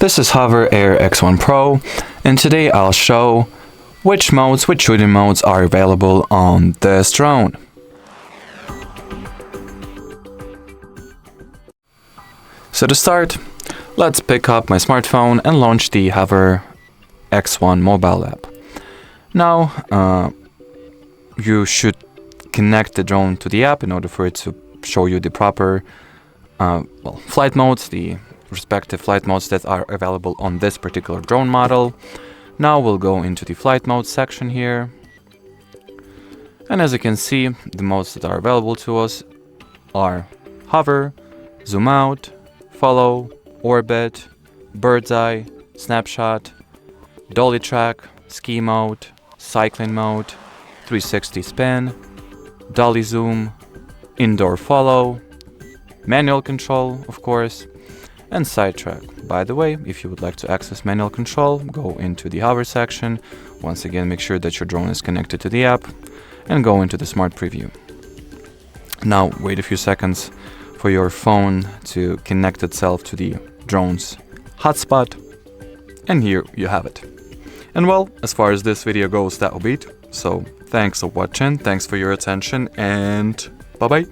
This is HOVERAir X1 Pro, and today I'll show which shooting modes are available on this drone. So to start, let's pick up my smartphone and launch the HOVERAir X1 mobile app. Now, you should connect the drone to the app in order for it to show you the proper flight modes, the respective flight modes that are available on this particular drone model. Now we'll go into the flight mode section here. And as you can see, the modes that are available to us are hover, zoom out, follow, orbit, bird's eye, snapshot, dolly track, ski mode, cycling mode, 360 spin, dolly zoom, indoor follow, manual control, of course, and sidetrack. By the way, if you would like to access manual control, go into the hover section. Once again, make sure that your drone is connected to the app and go into the smart preview. Now wait a few seconds for your phone to connect itself to the drone's hotspot, and here you have it. And well, as far as this video goes, that will be it. So thanks for watching, thanks for your attention, and bye bye.